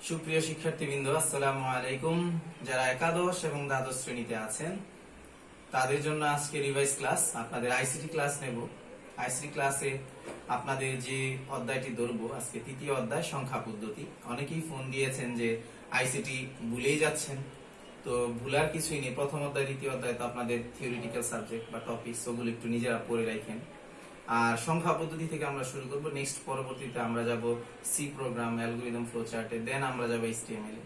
সুপ্রিয় শিক্ষার্থীবৃন্দ, আসসালামু আলাইকুম। যারা একাদশ এবং দ্বাদশ শ্রেণীতে আছেন তাদের জন্য আজকে রিভাইজ ক্লাস, আপনাদের আইসিটি ক্লাস নেব। আইসিটি ক্লাসে আপনাদের যে অধ্যায়টি ধরবো আজকে তৃতীয় অধ্যায় সংখ্যা পদ্ধতি। অনেকেই ফোন দিয়েছেন যে আইসিটি ভুলেই যাচ্ছেন, তো ভুলার কিছুই নেই। প্রথম অধ্যায় দ্বিতীয় অধ্যায় তো আপনাদের থিওরিটিক্যাল সাবজেক্ট বা টপিকস, ওগুলো একটু নিজেরা পড়ে রাখেন। আর সংখ্যা পদ্ধতি থেকে আমরা শুরু করব। নেক্সট পরবর্তীতে আমরা যাব সি প্রোগ্রাম, অ্যালগরিদম, ফ্লো চার্টে, দেন আমরা যাব এইচটিএমএল এ।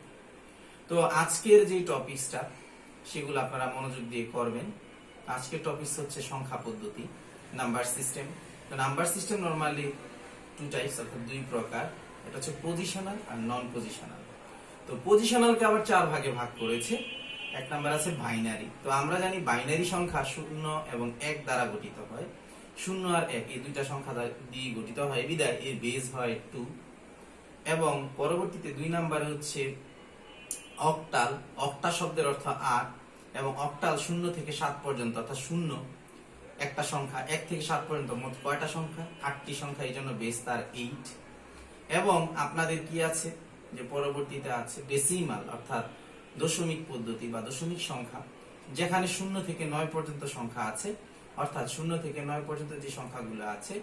তো আজকের যে টপিকসটা সেগুলো আপনারা মনোযোগ দিয়ে করবেন। আজকের টপিকস হচ্ছে সংখ্যা পদ্ধতি, নাম্বার সিস্টেম। তো number system normally two types, অর্থাৎ দুই প্রকার। এটা হচ্ছে পজিশনাল আর নন পজিশনাল। তো পজিশনালকে আবার চার ভাগে ভাগ করেছে। এক নাম্বার আছে বাইনারি। তো আমরা জানি বাইনারি সংখ্যা 0 এবং 1 দ্বারা গঠিত হয়। 0 আর 1 এই দুইটা সংখ্যা দিয়ে গঠিত হয়, বিধায় এর বেস হয় 2। এবং পরবর্তীতে দুই নাম্বারে হচ্ছে অক্টাল। অক্টা শব্দের অর্থ 8 এবং অক্টাল 0 থেকে 7 পর্যন্ত, অর্থাৎ 0 একটা সংখ্যা, 1 থেকে 7 পর্যন্ত মোট কয়টা সংখ্যা? 8টি সংখ্যা, এই জন্য বেস তার 8। এবং আপনাদের কি আছে যে পরবর্তীতে আছে ডেসিমাল, অর্থাৎ দশমিক পদ্ধতি বা দশমিক সংখ্যা, যেখানে 0 থেকে 9 পর্যন্ত সংখ্যা আছে। অর্থাৎ 0 থেকে 9 পর্যন্ত যে সংখ্যাগুলো আছে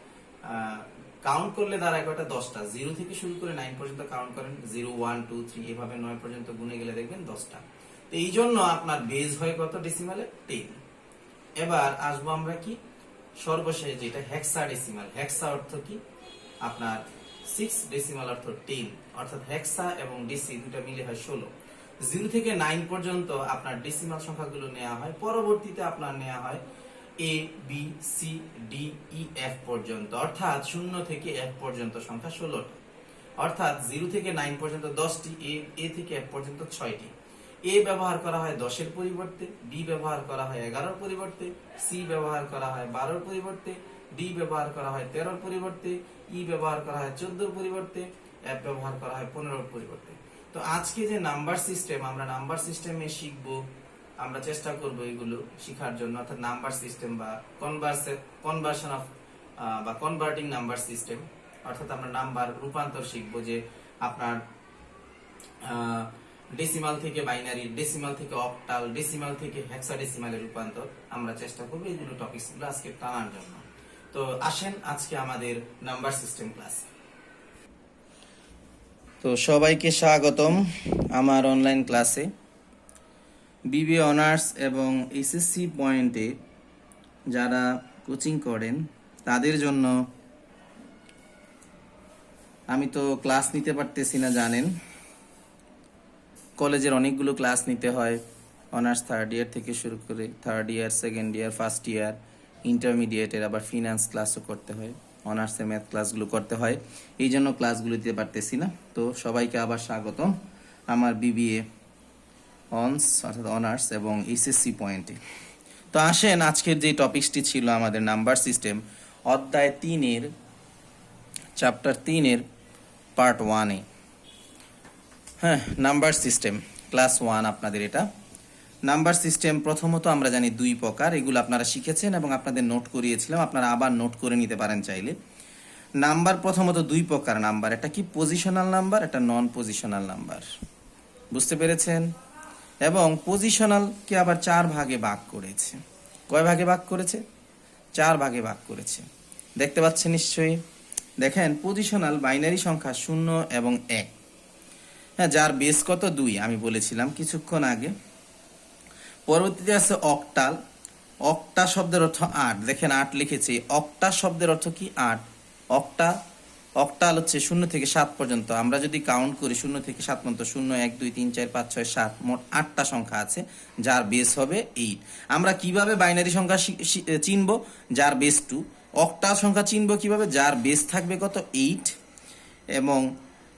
কাউন্ট করলে দাঁড়ায় কয়টা? 10টা। 0 থেকে শুরু করে 9 পর্যন্ত কাউন্ট করেন, 0 1 2 3 এভাবে 9 পর্যন্ত গুনে গেলে দেখবেন 10টা। তো এই জন্য আপনার বেস হয় কত ডেসিমালে? 10। এবার আসবো আমরা কি সর্বশেষ যেটা হেক্সাডেসিমাল। হেক্সা অর্থ কি? আপনার 6, ডেসিমাল অর্থ 10, অর্থাৎ হেক্সা এবং ডেসি দুটো মিলে হয় 16। 0 থেকে 9 পর্যন্ত আপনার ডেসিমাল সংখ্যাগুলো নেওয়া হয়, পরবর্তীতে আপনার নেওয়া হয় A B C D E F পর্যন্ত, অর্থাৎ 0 থেকে f পর্যন্ত সংখ্যা 16টা। অর্থাৎ 0 থেকে 9 পর্যন্ত 10টি, এ থেকে f পর্যন্ত 6টি। এ ব্যবহার করা হয় 10-এর পরিবর্তে, বি ব্যবহার করা হয় 11-এর পরিবর্তে, সি ব্যবহার করা হয় 12-এর পরিবর্তে, ডি ব্যবহার করা হয় 13-এর পরিবর্তে, ই ব্যবহার করা হয় 14-এর পরিবর্তে, এফ ব্যবহার করা হয় 15-এর পরিবর্তে। তো আজকে যে নাম্বার সিস্টেম, আমরা নাম্বার সিস্টেমে শিখবো, আমরা চেষ্টা করব এগুলো শেখার জন্য, অর্থাৎ নাম্বার সিস্টেম বা কনভার্সন অফ বা কনভার্টিং নাম্বার সিস্টেম, অর্থাৎ আমরা নাম্বার রূপান্তর শিখবো, যে আপনার ডেসিমাল থেকে বাইনারি, ডেসিমাল থেকে অক্টাল, ডেসিমাল থেকে হেক্সাডেসিমালের রূপান্তর। আমরা চেষ্টা করব এইগুলো টপিকসগুলো আজকে টানার জন্য। তো আসেন আজকে আমাদের নাম্বার সিস্টেম ক্লাস। তো সবাইকে স্বাগতম আমার অনলাইন ক্লাসে। বিবিএ অনার্স এবং এসএসসি পয়েন্টে যারা কোচিং করেন তাদের জন্য আমি তো ক্লাস নিতে পারতেছি না, জানেন কলেজের অনেকগুলো ক্লাস নিতে হয়। অনার্স থার্ড ইয়ার থেকে শুরু করে third year, second year, first year, ইন্টারমিডিয়েটের আবার ফিনান্স ক্লাসও করতে হয়, অনার্সের ম্যাথ ক্লাসগুলো করতে হয়, এই জন্য ক্লাসগুলো দিতে পারতেছি না। তো সবাইকে আবার স্বাগতম আমার বিবিএ অনস অর্থাৎ অনার্স এবং এসএসসি পয়েন্টে। তো আসেন আজকের যে টপিকসটি ছিল আমাদের নাম্বার সিস্টেম, অধ্যায় 3-এর চ্যাপ্টার 3-এর পার্ট 1-এ। হ্যাঁ, নাম্বার সিস্টেম ক্লাস 1 আপনাদের এটা। নাম্বার সিস্টেম প্রথমত আমরা জানি দুই প্রকার, এগুলো আপনারা শিখেছেন এবং আপনাদের নোট করিয়েছিলাম, আপনারা আবার নোট করে নিতে পারেন চাইলে। নাম্বার প্রথমত দুই প্রকার নাম্বার, একটা কি পজিশনাল নাম্বার, একটা নন পজিশনাল নাম্বার, বুঝতে পেরেছেন? এবং পজিশনালকে আবার 4 ভাগে ভাগ করেছে। কয় ভাগে ভাগ করেছে? 4 ভাগে ভাগ করেছে, দেখতে পাচ্ছেন নিশ্চয়ই। দেখেন, পজিশনাল বাইনারি সংখ্যা 0 এবং 1, হ্যাঁ, যার বেস কত? 2, আমি বলেছিলাম কিছুক্ষণ আগে। পরবর্তীতে আছে অক্টাল। অক্টা শব্দের অর্থ 8, দেখেন 8 লিখেছি। অক্টা শব্দের অর্থ কি? 8। অক্টাল হচ্ছে 0 থেকে 7 পর্যন্ত। আমরা যদি কাউন্ট করি 0 থেকে 7 পর্যন্ত, 0 1 2 3 4 5 6 7, মোট 8টা সংখ্যা আছে, যার বেস হবে 8। আমরা কিভাবে বাইনারি সংখ্যা চিনব? যার বেস 2। অক্টাল সংখ্যা চিনব কিভাবে? যার বেস থাকবে কত? 8। এবং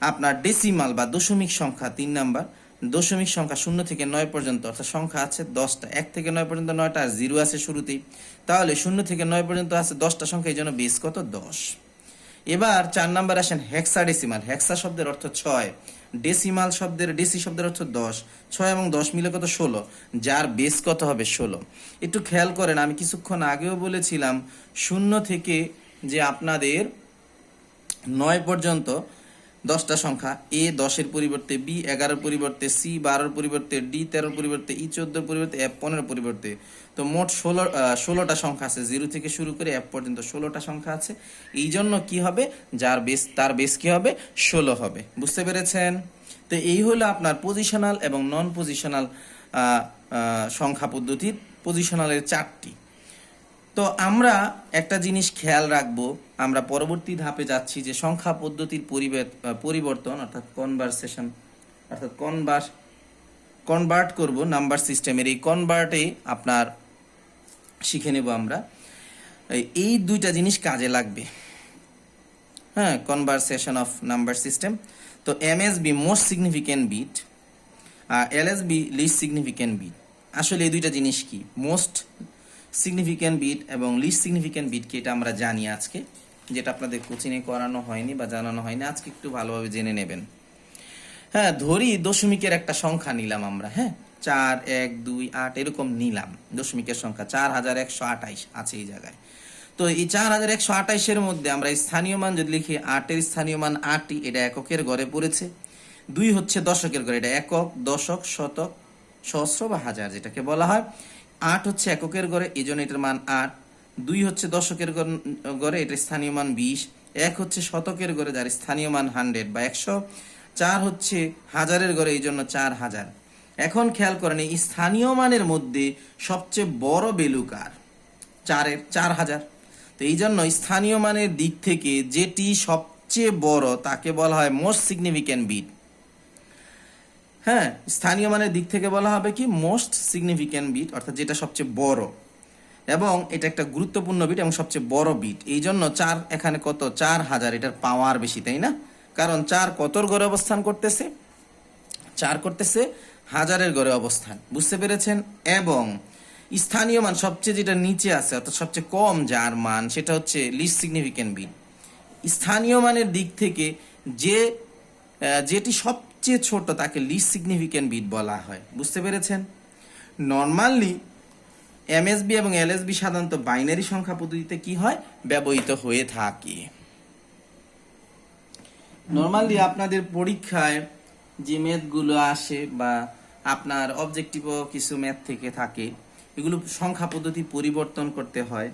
আপনার ডেসিমাল বা দশমিক সংখ্যা 3 নাম্বার। দশমিক সংখ্যা 0 থেকে 9 পর্যন্ত, অর্থাৎ সংখ্যা আছে 10টা। 1 থেকে 9 পর্যন্ত 9টা, আর 0 আছে শুরুতেই। তাহলে 0 থেকে 9 পর্যন্ত আছে 10টা সংখ্যা, এই জন্য বেস কত? 10। এবার 4 নাম্বার আসেন হেক্সাডেসিমাল। হেক্সা শব্দের অর্থ 6, ডেসি শব্দের অর্থ 10। 6 এবং 10 মিলে কত? 16, যার বেস কত হবে? 16। একটু খেয়াল করেন, আমি কিছুক্ষণ আগেও বলেছিলাম 0 থেকে যে আপনাদের 9 পর্যন্ত 10টা সংখ্যা, A 10-এর পরিবর্তে B 11-এর পরিবর্তে C 12-এর পরিবর্তে D 13-এর পরিবর্তে E 14-এর পরিবর্তে F 15-এর পরিবর্তে। তো মোট 16টা সংখ্যা আছে, 0 থেকে শুরু করে F পর্যন্ত 16টা সংখ্যা আছে। এই জন্য কি হবে, তার বেস কি হবে, 16 হবে। বুঝতে পেরেছেন? তো এই হলো আপনার পজিশনাল এবং নন পজিশনাল সংখ্যা পদ্ধতির পজিশনালের 4টি। তো আমরা একটা জিনিস খেয়াল রাখবো, আমরা পরবর্তী ধাপে যাচ্ছি যে সংখ্যা পদ্ধতির পরিবর্তন অর্থাৎ কনভার্সেশন অর্থাৎ কনভার্ট করব নাম্বার সিস্টেমের। এই কনভার্টে আপনার শিখে নেব আমরা এই দুইটা জিনিস কাজে লাগবে। হ্যাঁ, কনভার্সেশন অফ নাম্বার সিস্টেম। তো MSB মোস্ট সিগনিফিক্যান্ট বিট আর LSB লিস্ট সিগনিফিক্যান্ট বিট। আসলে এই দুইটা জিনিস কি, মোস্ট সিগনিফিক্যান্ট বিট এবং লিস্ট সিগনিফিক্যান্ট বিট কি, এটা আমরা জানি আজকে, যেটা আপনাদের কোচিংয়ে করানো হয়নি বা জানানো হয়নি, আজকে একটু ভালোভাবে জেনে নেবেন। হ্যাঁ, ধরি দশমিকের একটা সংখ্যা নিলাম আমরা, হ্যাঁ 4 1 2 8 এরকম নিলাম দশমিকের সংখ্যা, 4128 আছে এই জায়গায়। তো এই 4128-এর মধ্যে আমরা স্থানীয় মান যদি লিখি, 8-এর স্থানীয় মান 8ই, এটা এককের ঘরে পড়েছে। 2 হচ্ছে দশকের ঘরে, এটা একক, দশক, শতক, সহস্র বা হাজার যেটাকে বলা হয়। 8 হচ্ছে এককের ঘরে, এই জন্য এটার মান 8। 2 হচ্ছে দশকের ঘরে, এটার স্থানীয় মান 20। 1 হচ্ছে শতকের ঘরে, যার স্থানীয় মান 100 বা 100। 4 হচ্ছে হাজারের ঘরে, এই জন্য 4000। এখন খেয়াল করেন এই স্থানীয় মানের মধ্যে সবচেয়ে বড় ভ্যালু কার, 4000। তো এই জন্য স্থানীয় মানের দিক থেকে যেটি সবচেয়ে বড় তাকে বলা হয় মোস্ট সিগনিফিক্যান্ট বিট। হ্যাঁ, স্থানীয় মানের দিক থেকে বলা হবে কি, মোস্ট সিগনিফিক্যান্ট বিট, অর্থাৎ যেটা সবচেয়ে বড় এবং এটা একটা গুরুত্বপূর্ণ বিট এবং সবচেয়ে বড় বিট। এই জন্য 4 এখানে কত, 4000, এটার পাওয়ার বেশি, তাই না? কারণ 4 কতর ঘরে অবস্থান করতেছে, 4 করতেছে হাজারের ঘরে অবস্থান। বুঝতে পেরেছেন? এবং স্থানীয় মান সবচেয়ে যেটা নিচে আছে, অর্থাৎ সবচেয়ে কম যার মান, সেটা হচ্ছে লিস্ট সিগনিফিক্যান্ট বিট। স্থানীয় মানের দিক থেকে যেটি সবচেয়ে ছোট তাকে লিস্ট সিগনিফিক্যান্ট বিট বলা হয়। বুঝতে পেরেছেন? নর্মালি MSB এবং LSB সাধারণত বাইনারি সংখ্যা পদ্ধতিতে কি হয়, ব্যবহৃত হয়ে থাকে। নর্মালি আপনাদের পরীক্ষায় যে ম্যাথগুলো আসে বা আপনার অবজেক্টিভও কিছু ম্যাথ থেকে থাকে, এগুলো সংখ্যা পদ্ধতি পরিবর্তন করতে হয়।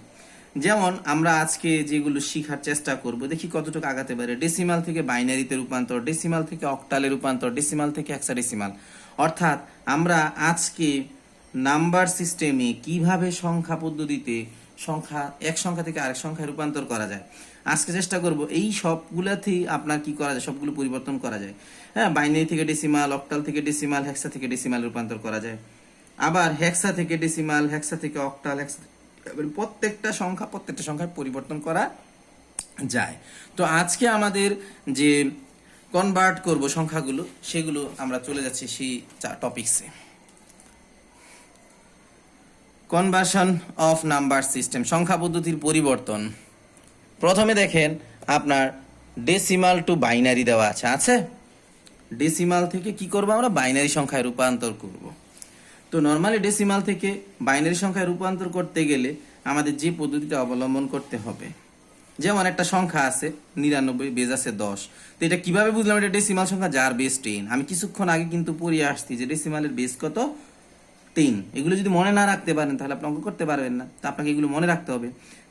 যেমন আমরা আজকে যেগুলো শিখার চেষ্টা করব, দেখি কতটুকু আগাতে পারে। ডেসিমাল থেকে বাইনারিতে রূপান্তর, ডেসিমাল থেকে অক্টালে রূপান্তর, ডেসিমাল থেকে হেক্সাডেসিমাল। অর্থাৎ আমরা আজকে নাম্বার সিস্টেমে কিভাবে সংখ্যা পদ্ধতিতে এক সংখ্যা থেকে আরেক সংখ্যায় রূপান্তর করা যায় আজকে চেষ্টা করব। এই সবগুলাতেই আপনার কি করা যায়, সবগুলো পরিবর্তন করা যায়। হ্যাঁ, বাইনারি থেকে ডেসিমাল, অক্টাল থেকে ডেসিমাল, হেক্সা থেকে ডেসিমাল রূপান্তর করা যায়। আবার হেক্সা থেকে ডেসিমাল, হেক্সা থেকে অক্টাল, প্রত্যেকটা সংখ্যায় পরিবর্তন করা যায়। তো আজকে আমাদের যে কনভার্ট করব সংখ্যাগুলো, সেগুলো আমরা চলে যাচ্ছি সেই টপিকসে। কনভার্সন অফ নাম্বার সিস্টেম, সংখ্যা পদ্ধতির পরিবর্তন। প্রথমে দেখেন আপনার ডেসিমাল টু বাইনারি দেওয়া আছে। ডেসিমাল থেকে কি করব, আমরা বাইনারি সংখ্যায় রূপান্তর করব। তো নর্মালি ডেসিমাল থেকে বাইনারি সংখ্যায় রূপান্তর করতে গেলে আমাদের যে পদ্ধতিটা অবলম্বন করতে হবে, যেমন একটা সংখ্যা আছে 99, বেজ আছে 10। তো এটা কিভাবে বুঝলাম এটা ডেসিমাল সংখ্যা, যার বেস 10। আমি কিছুক্ষণ আগে কিন্তু পড়িয়ে আসছি যে ডেসিমালের বেস কত, 3। এগুলো যদি মনে না রাখতে পারেন তাহলে আপনি অঙ্ক করতে পারবেন না। তো আপনাকে এগুলো মনে রাখতে হবে।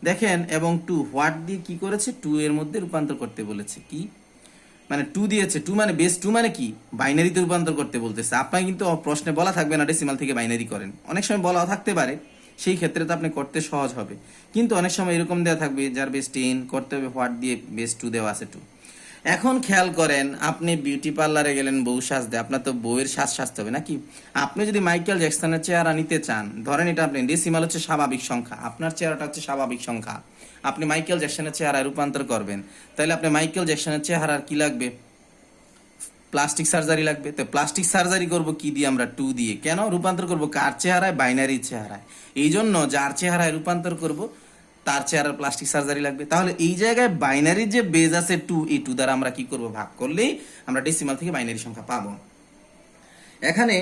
দেখেন, এবং 2 হোয়াট দিয়ে কি করেছে, 2 এর মধ্যে রূপান্তর করতে বলেছে। কি মানে 2 দিয়েছে, 2 মানে বেস 2 মানে কি, বাইনারিতে রূপান্তর করতে বলতেছে। আপনাকে কিন্তু প্রশ্নে বলা থাকবে না ডেসিমাল থেকে বাইনারি করেন, অনেক সময় বলা থাকতে পারে, সেই ক্ষেত্রে তো আপনি করতে সহজ হবে। কিন্তু অনেক সময় এরকম দেওয়া থাকবে যার বেস 10 করতে হবে, হোয়াট দিয়ে বেস 2 দেওয়া আছে 2। এখন খেয়াল করেন, আপনি বিউটি পার্লারে গেলেন বউ সাজতে, আপনার তো বউয়ের সাজতে হবে নাকি? আপনি যদি মাইকেল জ্যাকসনের চেহারা নিতে চান, ধরেন এটা আপনি ডেসিমাল হচ্ছে স্বাভাবিক সংখ্যা, আপনার চেহারাটা হচ্ছে স্বাভাবিক সংখ্যা, আপনি মাইকেল জ্যাকসনের চেহারায় রূপান্তর করবেন, তাহলে আপনি মাইকেল জ্যাকসনের চেহারার কি লাগবে, প্লাস্টিক সার্জারি লাগবে। তো প্লাস্টিক সার্জারি করব কি দিয়ে, আমরা 2 দিয়ে। কেন রূপান্তর করব, কার চেহারায়, বাইনারি চেহারায়। এই জন্য যার চেহারায় রূপান্তর করব তার চেহারার প্লাস্টিক সার্জারি লাগবে। তাহলে এই জায়গায় বাইনারির যে বেজ আছে 2, এই 2 দ্বারা আমরা কি করব, ভাগ করলেই আমরা ডেসিমাল থেকে বাইনারি সংখ্যা পাবো। এখানে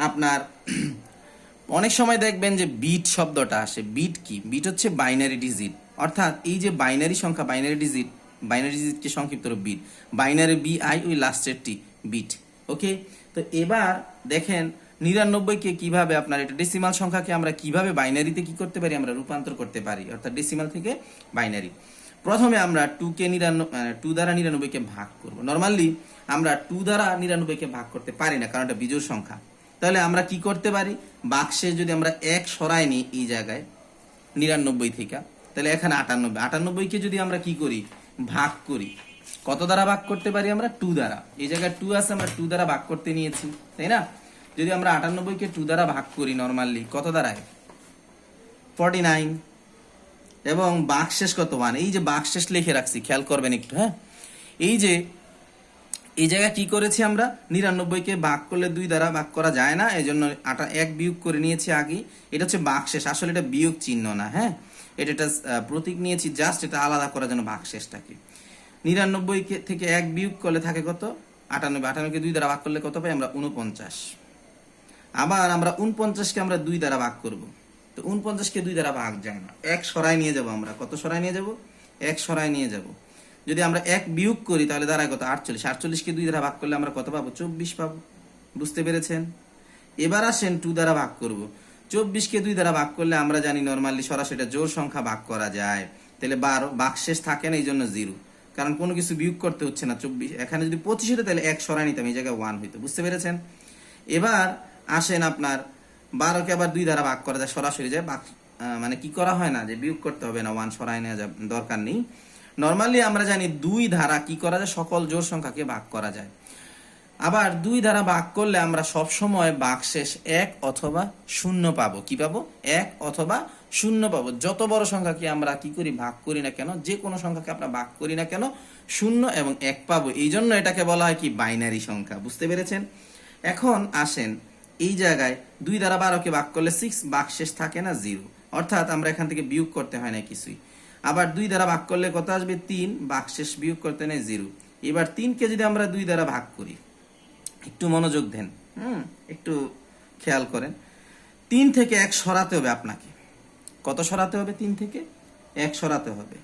আপনার অনেক সময় দেখবেন যে বিট শব্দটা আসে। বিট কি, বিট হচ্ছে বাইনারি ডিজিট। অর্থাৎ এই যে বাইনারি সংখ্যা, বাইনারি ডিজিট বাইনারি ডিজিটকে সংক্ষিপ্ত রূপ বিট, বাইনারি BI ওই লাস্টের টি, বিট। ওকে, তো এবার দেখেন 99কে কিভাবে আপনার এটা ডেসিমাল সংখ্যাকে আমরা কিভাবে বাইনারিতে কি করতে পারি, আমরা রূপান্তর করতে পারি, অর্থাৎ ডেসিমাল থেকে বাইনারি। প্রথমে আমরা 2 দ্বারা 99কে ভাগ করব। নরমালি আমরা 2 দ্বারা 99কে ভাগ করতে পারি না, কারণ এটা বিজোড় সংখ্যা। তাহলে আমরা কি করতে পারি, বাক্সে যদি আমরা 1 সরাই নিই এই জায়গায় 99 থেকে, তাহলে এখানে 98কে যদি আমরা কি করি, ভাগ করি, কত দ্বারা ভাগ করতে পারি, আমরা 2 দ্বারা। এই জায়গায় 2 আছে, আমরা 2 দ্বারা ভাগ করতে নিয়েছি, তাই না? যদি আমরা 98কে 2 দ্বারা ভাগ করি নরমালি কত দাঁড়ায়, 49। এবং বাকশেষ কত, 1। এই যে বাকশেষ লিখে রাখছি, খেয়াল করবেন একটু, হ্যাঁ। এই যে এই জায়গায় কি করেছি আমরা, 99কে ভাগ করলে 2 দ্বারা ভাগ করা যায় না, এই জন্য 1 বিয়োগ করে নিয়েছি আগে। এটা হচ্ছে বাকশেষ, আসলে এটা বিয়োগ চিহ্ন না, হ্যাঁ, এটা প্রতীক নিয়েছি জাস্ট এটা আলাদা করার জন্য বাকশেষটাকে। 99 থেকে 1 বিয়োগ করলে থাকে কত, 98কে 2 দ্বারা ভাগ করলে কত পাই আমরা, 49। আবার আমরা 49কে আমরা 2 দ্বারা ভাগ করব, তো 49কে 2 দ্বারা ভাগ যায় না, 1 সরাই নিয়ে যাব আমরা, কত সরাই নিয়ে যাব, 1 সরাই নিয়ে যাব। যদি আমরা 1 বিয়োগ করি তাহলে দাঁড়ায় কত, 48। 48কে 2 দ্বারা ভাগ করলে আমরা কত পাবো, 24 পাবো। বুঝতে পেরেছেন? এবার আসেন 2 দ্বারা ভাগ করব। 24কে 2 দ্বারা ভাগ করলে আমরা জানি নরমালি সরাসরি জোড় সংখ্যা ভাগ করা যায়, তাহলে 12, বাকশেষ থাকে না, এই জন্য 0, কারণ কোনো কিছু বিয়োগ করতে হচ্ছে না। 24 এখানে যদি 25 হতো তাহলে 1 সরাই নিতাম, এই জায়গায় 1 হইতো। বুঝতে পেরেছেন? এবার আসেন আপনার 12কে আবার 2 দ্বারা ভাগ করা যায়, সরাসরি যায়, মানে কি করা হয় না, যে বিয়োগ করতে হবে না, 1 সরাই নেওয়া দরকার নেই। নরমালি আমরা জানি 2 দ্বারা কি করা যায়, সকল জোড় সংখ্যাকে ভাগ করা যায়। আবার 2 দ্বারা ভাগ করলে আমরা সব সময় ভাগশেষ 1 অথবা 0 পাবো। কি পাবো? 1 অথবা 0 পাবো। যত বড় সংখ্যাকে আমরা কি করি, ভাগ করি না কেন, যে কোনো সংখ্যাকে আমরা ভাগ করি না কেন, 0 এবং 1 পাবো। এই জন্য এটাকে বলা হয় কি, বাইনারি সংখ্যা। বুঝতে পেরেছেন? এখন আসেন এই জায়গায় 2 দ্বারা 12কে ভাগ করলে 6, ভাগশেষ থাকে না, 0, অর্থাৎ আমরা এখান থেকে বিয়োগ করতে হয় না কিছুই। আবার 2 দ্বারা ভাগ করলে কত আসবে, 3, ভাগশেষ বিয়োগ করতে নেই, 0। এবার 3কে যদি আমরা 2 দ্বারা ভাগ করি, একটু মনোযোগ দেন, একটু খেয়াল করেন, 3 থেকে 1 সরাতে হবে আপনাকে। কত সরাতে হবে? 3 থেকে 1 সরাতে হবে।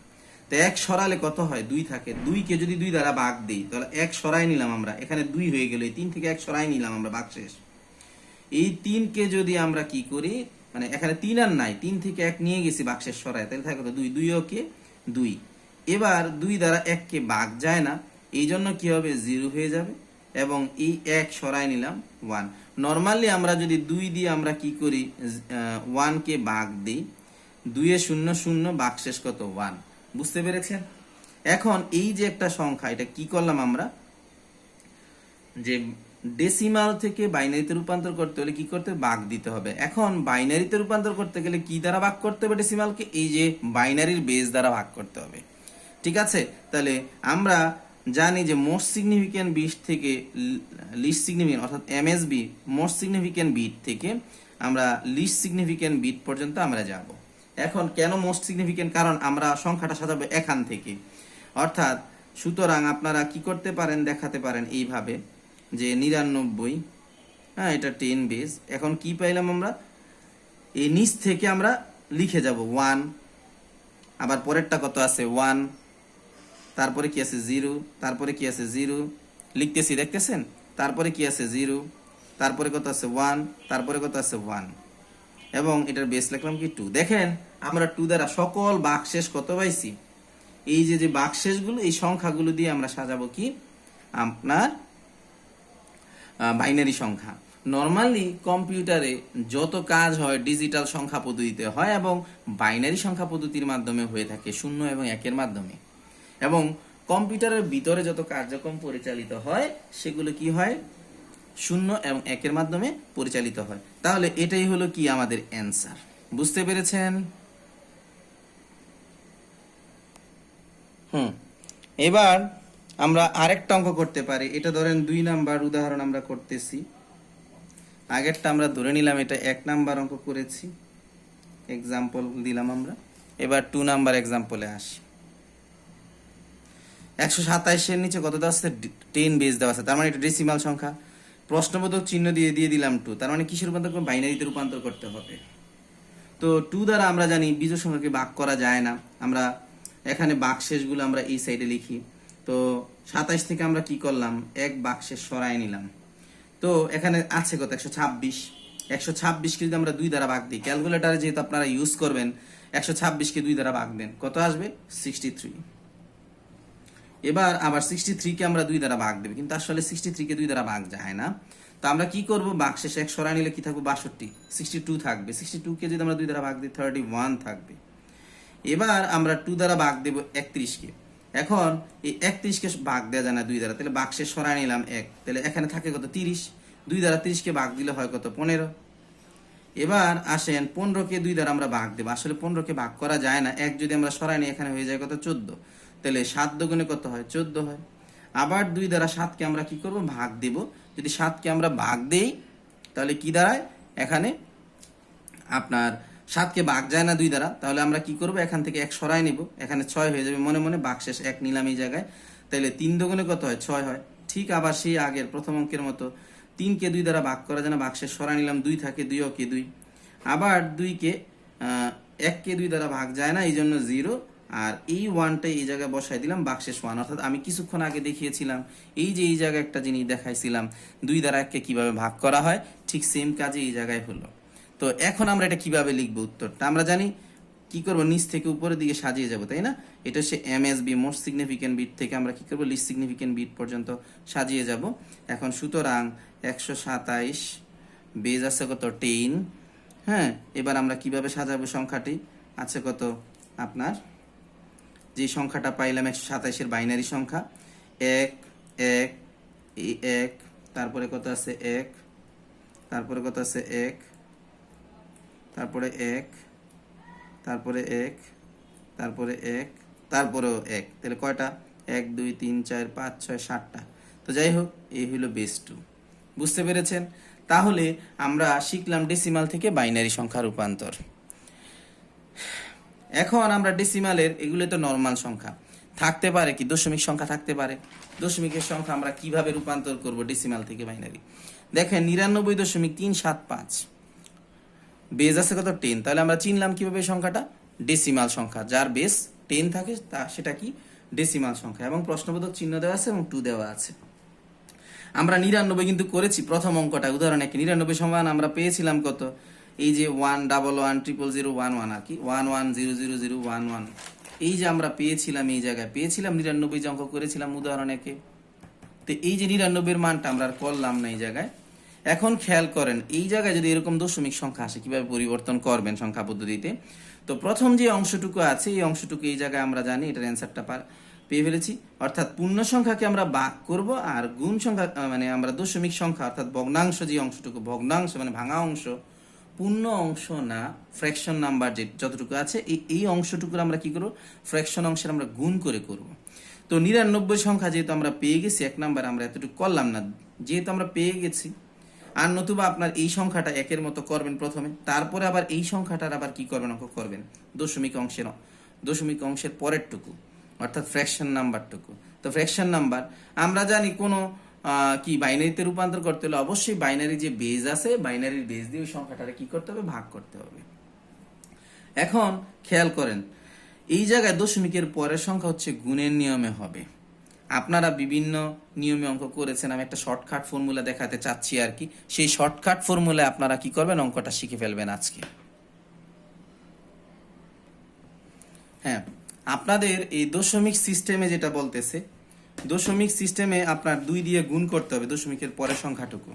তো 1 সরালে কত হয়, 2 থাকে। 2কে যদি 2 দ্বারা ভাগ দিই তাহলে 1 সরাই নিলাম আমরা, এখানে 2 হয়ে গেল, এই 3 থেকে 1 সরাই নিলাম আমরা, ভাগশেষ। এই 3কে যদি আমরা কি করি, মানে এখানে 3 আর নাই, 3 থেকে 1 নিয়ে গেছি ভাগশেষ সরাই, তাহলে থাকে কত, 2, 2 ওকে 2। এবার 2 দ্বারা 1কে ভাগ যায় না, এই জন্য কি হবে, 0 হয়ে যাবে, এবং এই 1 সরাই নিলাম, 1। নরমালি আমরা যদি 2 দিয়ে আমরা কি করি, 1কে ভাগ দিই, 2 এ 0 0, ভাগশেষ কত, 1। বুঝতে পেরেছেন? এখন এই যে একটা সংখ্যা, এটা কি করলাম আমরা, যে ডেসিমাল থেকে বাইনারিতে রূপান্তর করতে হলে কি করতে হবে, ভাগ দিতে হবে। এখন বাইনারিতে রূপান্তর করতে গেলে কি দ্বারা ভাগ করতে হবে ডেসিমালকে, এই যে বাইনারির বেস দ্বারা ভাগ করতে হবে। ঠিক আছে? তাহলে আমরা জানি যে মোস্ট সিগনিফিক্যান্ট বিট থেকে লিস্ট সিগনিফিক্যান্ট, অর্থাৎ এমএসবি, মোস্ট সিগনিফিক্যান্ট বিট থেকে আমরা লিস্ট সিগনিফিক্যান্ট বিট পর্যন্ত আমরা যাব। এখন কেন মোস্ট সিগনিফিক্যান্ট, কারণ আমরা সংখ্যাটা সাজাবো এখান থেকে, অর্থাৎ সুতরাং আপনারা কি করতে পারেন, দেখাতে পারেন এইভাবে যে 99, হ্যাঁ, এটা 10 বেস। এখন কি পাইলাম আমরা, এই নিচ থেকে আমরা লিখে যাব 1, আবার পরেরটা কত আছে, 1, তারপরে কি আছে 0, তারপরে কি আছে 0, লিখতেছি দেখতেছেন, তারপরে কি আছে 0, তারপরে কত আছে 1, তারপরে কত আছে 1, এবং এটার বেস লিখলাম কি 2। দেখেন আমরা 2 দ্বারা সকল ভাগশেষ কত পাইছি, এই যে ভাগশেষগুলো, এই সংখ্যাগুলো দিয়ে আমরা সাজাবো কি, আপনার বাইনারি সংখ্যা। নরমালি কম্পিউটারে যত কাজ হয় ডিজিটাল সংখ্যা পদ্ধতিতে হয়, এবং বাইনারি সংখ্যা পদ্ধতির মাধ্যমে হয়ে থাকে, 0 এবং 1-এর মাধ্যমে। এবং কম্পিউটারের ভিতরে যত কার্যক্রম পরিচালিত হয় সেগুলো কি হয়, 0 এবং 1-এর মাধ্যমে পরিচালিত হয়। তাহলে এটাই হলো কি আমাদের অ্যান্সার। বুঝতে পেরেছেন? এবার আমরা আরেকটা অঙ্ক করতে পারি। এটা ধরেন 2 নাম্বার উদাহরণ আমরা করতেছি। আগেরটা আমরা ধরে নিলাম এটা 1 নাম্বার অঙ্ক করেছি, এক্সাম্পল দিলাম আমরা। এবার 2 নাম্বার এক্সাম্পলে আসি। 127-এর নিচে কত দেওয়া আছে, 10 বেস দেওয়া আছে, তার মানে এটা ডেসিমাল সংখ্যা। প্রশ্নবোধক চিহ্ন দিয়ে দিলাম 2, তার মানে কিসের রূপান্তর করব, বাইনারিতে রূপান্তর করতে হবে। তো 2 দ্বারা আমরা জানি বিজোড় সংখ্যাকে ভাগ করা যায় না, আমরা এখানে বাক্সেসগুলো আমরা এই সাইডে লিখি। তো 27 থেকে আমরা কি করলাম, এক বাক্সেস সরাই নিলাম। তো এখানে আছে কত, 126। 126কে যদি আমরা 2 দ্বারা ভাগ দিই, ক্যালকুলেটারে যেহেতু আপনারা ইউজ করবেন, 126কে 2 দ্বারা ভাগ দেন, কত আসবে, 63। এবার আবার 63কে আমরা 2 দ্বারা ভাগ দেব, কিন্তু আসলে 63কে 2 দ্বারা ভাগ যায় না। তো আমরা কি করব, বাক্সেস 1 সরাই নিলে কি থাকবে, 62, 62 থাকবে। 62কে যদি আমরা 2 দ্বারা ভাগ দিই, 31 থাকবে। এবার আমরা 2 দ্বারা ভাগ দেব 31কে। এখন এই 31কে ভাগ দেওয়া যায় না 2 দ্বারা, তাহলে বাক্সেস সরাই নিলাম 1, তাহলে এখানে থাকে কত, 30। 2 দ্বারা 30কে ভাগ দিলে হয় কত, 15। এবার আসেন 15কে 2 দ্বারা আমরা ভাগ দেব, আসলে 15কে ভাগ করা যায় না, 1 যদি আমরা সরাই নিই এখানে হয়ে যায় কত, 14। তাহলে 7 দুগুণে কত হয়, 14 হয়। আবার 2 দ্বারা 7কে আমরা কি করব, ভাগ দেব। যদি 7কে আমরা ভাগ দেই তাহলে কি দাঁড়ায়, এখানে আপনার 7কে ভাগ যায় না 2 দ্বারা, তাহলে আমরা কি করব, এখান থেকে 1 সরাই নিব, এখানে 6 হয়ে যাবে, মনে মনে বাক্সেস 1 নিলাম এই জায়গায়। তাহলে 3 দুগুণে কত হয়, 6 হয়। ঠিক আবার সেই আগের প্রথম অঙ্কের মতো 3কে 2 দ্বারা ভাগ করা যায় না, বাক্সেস সরাই নিলাম, 2 থাকে, 2 ওকে 2। আবার 1কে 2 দ্বারা ভাগ যায় না, এই জন্য 0। আর এই 1টা এই জায়গায় বসাই দিলাম, বাক্সেস 1। অর্থাৎ আমি কিছুক্ষণ আগে দেখিয়েছিলাম এই যে এই জায়গায় একটা জিনিস দেখাইছিলাম, 2 দ্বারা 1কে কিভাবে ভাগ করা হয়, ঠিক সেম কাজে এই জায়গায় হলো। তো এখন আমরা এটা কিভাবে লিখবো, উত্তরটা আমরা জানি। কি করব, নিচ থেকে উপরের দিকে সাজিয়ে যাব, তাই না? এটা হচ্ছে এমএসবি, মোস্ট সিগনিফিকেন্ট বিট, থেকে আমরা কি করব, লিস্ট সিগনিফিকেন্ট বিট পর্যন্ত সাজিয়ে যাব। এখন সুতরাং 127 বেজ আছে কত, 10। হ্যাঁ, এবার আমরা কিভাবে সাজাবো সংখ্যাটি, আছে কত আপনার, যে সংখ্যাটা পাইলাম 127-এর বাইনারি সংখ্যা, 1 1 1, তারপরে কত আছে 1, তারপরে কত আছে 1, তারপরে 1, তারপরে 1, তারপরে 1, তারপরেও 1। তাহলে কয়টা, 1 2 3 4 5 6 7টা। তো যাই হোক, এই হলো বেস 2। বুঝতে পেরেছেন? তাহলে আমরা শিখলাম ডেসিমাল থেকে বাইনারি সংখ্যা রূপান্তর। এখন আমরা ডেসিমালের, এগুলো তো নরমাল সংখ্যা, থাকতে পারে কি দশমিক সংখ্যা থাকতে পারে। দশমিকের সংখ্যা আমরা কিভাবে রূপান্তর করব ডেসিমাল থেকে বাইনারি, দেখেন 99.375 বেজ আছে কত, 10। তাহলে আমরা চিনলাম কিভাবে সংখ্যাটা, ডেসিমাল সংখ্যা, যার বেস 10 থাকে সেটা কি, ডেসিমাল সংখ্যা। এবং প্রশ্নবোধক চিহ্ন দেওয়া আছে এবং 2 দেওয়া আছে। আমরা 99 কিন্তু করেছি প্রথম অঙ্কটা, উদাহরণ 99 সমান আমরা পেয়েছিলাম কত, এই যে 111000011 আর কি, 11000011, এই যে আমরা পেয়েছিলাম, এই জায়গায় পেয়েছিলাম 99 যে অঙ্ক করেছিলাম উদাহরণ 1-এ। তো এই যে 99-এর মানটা আমরা আর করলাম না এই জায়গায়। এখন খেয়াল করেন, এই জায়গায় যদি এরকম দশমিক সংখ্যা আসে, কিভাবে পরিবর্তন করবেন সংখ্যা পদ্ধতিতে। তো প্রথম যে অংশটুকু আছে, এই অংশটুকু এই জায়গায় আমরা জানি, এটার অ্যান্সারটা পেয়ে ফেলেছি। অর্থাৎ পূর্ণ সংখ্যাকে আমরা ভাগ করব, আর গুণ সংখ্যা মানে আমরা দশমিক সংখ্যা অর্থাৎ ভগ্নাংশ, যে অংশটুকু ভগ্নাংশ মানে ভাঙা অংশ, পূর্ণ অংশ না, ফ্র্যাকশন নাম্বার যতটুকু আছে, এই অংশটুকুর আমরা কি করব, ফ্র্যাকশন অংশের আমরা গুণ করে করব। তো 99 সংখ্যা যেহেতু আমরা পেয়ে গেছি, 1 নাম্বার আমরা এতটুকু করলাম না, যেহেতু আমরা পেয়ে গেছি। আর নতুবা আপনার এই সংখ্যাটা 1-এর মতো করবেন প্রথমে, তারপরে আবার এই সংখ্যাটার আবার কি করবেন, অঙ্ক করবেন দশমিক অংশের পরেরটুকু, অর্থাৎ ফ্র্যাকশন নাম্বারটুকু। তো ফ্র্যাকশন নাম্বার আমরা জানি কোনো কি বাইনারিতে রূপান্তর করতে হলে অবশ্যই বাইনারি যে বেজ আছে, বাইনারির বেজ দিয়ে ওই সংখ্যাটারে কি করতে হবে, ভাগ করতে হবে। এখন খেয়াল করেন, এই জায়গায় দশমিকের পরের সংখ্যা হচ্ছে গুণের নিয়মে হবে। আপনারা বিভিন্ন নিয়মে অঙ্ক করেছেন, আমি একটা শর্টকাট ফর্মুলা দেখাতে চাচ্ছি আর কি। সেই শর্টকাট ফর্মুলায় আপনারা কি করবেন, অঙ্কটা শিখে ফেলবেন আজকে। হ্যাঁ, আপনাদের এই দশমিক সিস্টেমে যেটা বলতেছে, দশমিক সিস্টেমে আপনার 2 দিয়ে গুণ করতে হবে দশমিকের পরের সংখ্যাটুকু।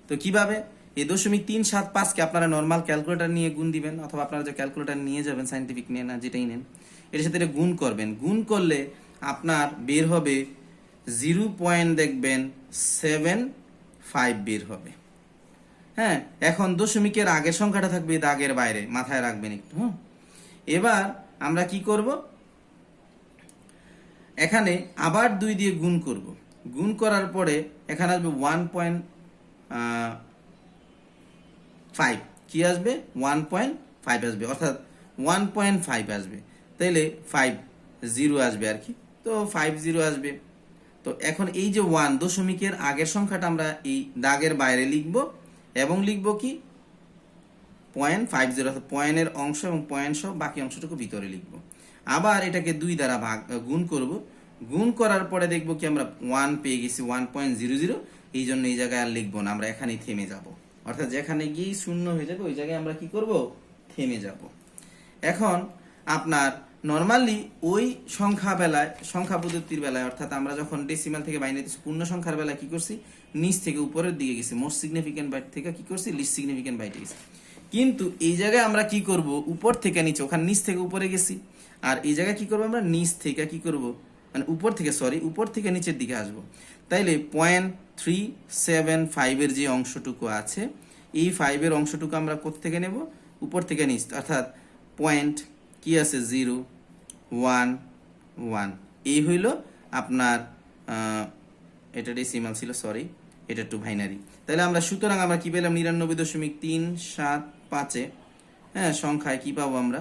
তো কিভাবে, এই 0.375 কে আপনারা নর্মাল ক্যালকুলেটর নিয়ে গুণ দিবেন, অথবা আপনারা যে ক্যালকুলেটর নিয়ে যাবেন, সাইন্টিফিক নিয়ে না, যেটাই নেন, এটার সাথে গুণ করবেন। গুণ করলে আপনার বের হবে 0.75 বের হবে। হ্যাঁ, এখন দশমিকের আগের সংখ্যাটা থাকবে দাগের বাইরে, মাথায় রাখবেন একটু। হ্যাঁ, এবার আমরা কি করব, এখানে আবার 2 দিয়ে গুণ করব। গুণ করার পরে এখানে আসবে 1.5, কি আসবে, 1.5 আসবে, অর্থাৎ 1.5 আসবে। তাইলে 50 আসবে আর কি, তো 50 আসবে। তো এখন এই যে 1 দশমিকের আগের সংখ্যাটা আমরা এই দাগের বাইরে লিখব, এবং লিখব কি 0.50, অর্থাৎ পয়েন্টের অংশ এবং পয়েন্ট সহ বাকি অংশটুকু ভিতরে লিখব। আবার এটাকে 2 দ্বারা গুণ করব, গুণ করার পরে দেখবো কি আমরা 1 পেয়ে গেছি 1.00, এই জন্য এই জায়গায় আর লিখবো না, আমরা এখানেই থেমে যাব। অর্থাৎ যেখানে গিয়ে শূন্য হয়ে যাবে ওই জায়গায় আমরা কি করব, থেমে যাব। এখন আপনার নরমালি ওই সংখ্যা পদ্ধতির বেলায়, অর্থাৎ আমরা যখন ডেসিমাল থেকে বাইনারি পূর্ণ সংখ্যার বেলায় কি করছি, নিচ থেকে উপরের দিকে গেছি, মোস্ট সিগনিফিকেন্ট বাইট থেকে কি করছি, লিস্ট সিগনিফিকেন্ট বাইটে গেছি। কিন্তু এই জায়গায় আমরা কি করব, উপর থেকে নিচে, ওখানে নিচ থেকে উপরে গেছি, আর এই জায়গায় কি করব, আমরা নিচ থেকে কি করব, মানে উপর থেকে নিচের দিকে আসব। তাইলে 0.375 এর যে অংশটুকু আছে, এই 5 এর অংশটুকু আমরা কোত্থেকে নেব, উপর থেকে নিচ, অর্থাৎ পয়েন্ট কি আছে 0 1 1, এই হইল আপনার এটা ডেসিমাল ছিল, সরি এটা টু বাইনারি। তাহলে আমরা সুতরাং আমরা কি পেলাম, 99.375 হ্যাঁ সংখ্যায় কি পাবো আমরা,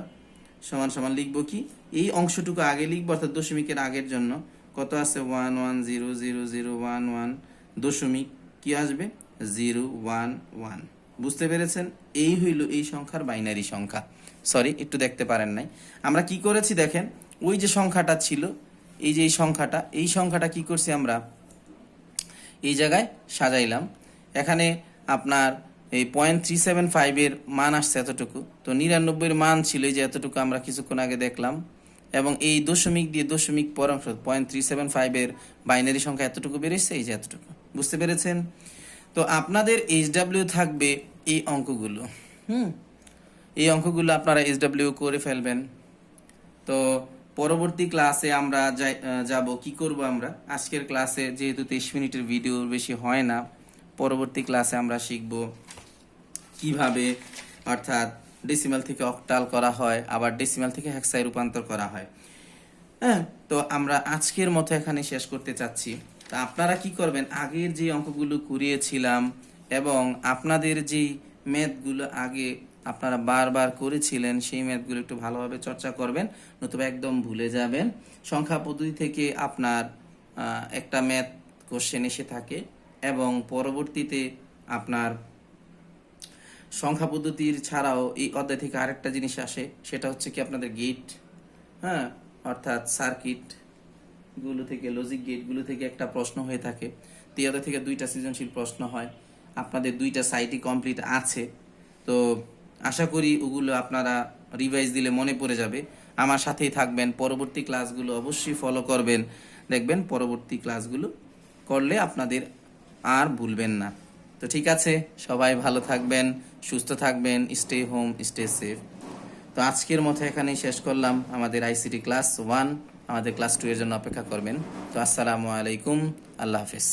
সমান সমান লিখবো কি, এই অংশটুকু আগে লিখবো, অর্থাৎ দশমিকের আগের জন্য কত আছে 110001 দশমিক কি আসবে 011। বুঝতে পেরেছেন, এই হইল এই সংখ্যার বাইনারি সংখ্যা। সরি একটু দেখতে পারেন নাই, আমরা কি করেছি দেখেন, ওই যে সংখ্যাটা ছিল, এই যে এই সংখ্যাটা কি করছি আমরা এই জায়গায় সাজাইলাম। এখানে আপনার এই 0.375 এর মান আসছে এতটুকু, তো 99 এর মান ছিল এই যে এতটুকু আমরা কিছুক্ষণ আগে দেখলাম, এবং এই দশমিক দিয়ে দশমিক পর অংশ 0.375 এর বাইনারি সংখ্যা এতটুকু বেরিয়েছে, এই যে এতটুকু। বুঝতে পেরেছেন, তো আপনাদের এইচডব্লিউ থাকবে এই অঙ্কগুলো, এই অঙ্কগুলো আপনারা এইচডব্লিউ করে ফেলবেন। তো পরবর্তী ক্লাসে আমরা যাব কি করব, আমরা আজকের ক্লাসে যেহেতু 23 মিনিটের ভিডিও বেশি হয় না, পরবর্তী ক্লাসে আমরা শিখব কিভাবে অর্থাৎ ডেসিমাল থেকে অক্টাল করা হয়, আবার ডেসিমাল থেকে হেক্সায় রূপান্তর করা হয়। হ্যাঁ, তো আমরা আজকের মতো এখানে শেষ করতে চাচ্ছি। তা আপনারা কি করবেন, আগের যে অঙ্কগুলো করিয়েছিলাম এবং আপনাদের যে ম্যাথগুলো আগে আপনারা বারবার করেছিলেন, সেই ম্যাথগুলো একটু ভালোভাবে চর্চা করবেন, নতুবা একদম ভুলে যাবেন। সংখ্যা পদ্ধতি থেকে আপনার একটা ম্যাথ কোশ্চেন এসে থাকে, এবং পরবর্তীতে আপনার সংখ্যা পদ্ধতির ছাড়াও এই অধ্যায় থেকে আরেকটা জিনিস আসে, সেটা হচ্ছে কি আপনাদের গেট, হ্যাঁ অর্থাৎ সার্কিট গুলো থেকে, লজিক গেটগুলো থেকে একটা প্রশ্ন হয়ে থাকে। তো এই অধ্যায় থেকে 2টা সৃজনশীল প্রশ্ন হয়, আপনাদের 2টা সাইটই কমপ্লিট আছে। তো আশা করি ওগুলো আপনারা রিভাইজ দিলে মনে পড়ে যাবে। আমার সাথেই থাকবেন, পরবর্তী ক্লাসগুলো অবশ্যই ফলো করবেন, দেখবেন পরবর্তী ক্লাসগুলো করলে আপনাদের আর ভুলবেন না। তো ঠিক আছে, সবাই ভালো থাকবেন, সুস্থ থাকবেন, স্টে হোম, স্টে সেফ। তো আজকের মতো এখানেই শেষ করলাম আমাদের আইসিটি ক্লাস 1, আমাদের ক্লাস 2 এর জন্য অপেক্ষা করবেন। তো আসসালামু আলাইকুম, আল্লাহ হাফেজ।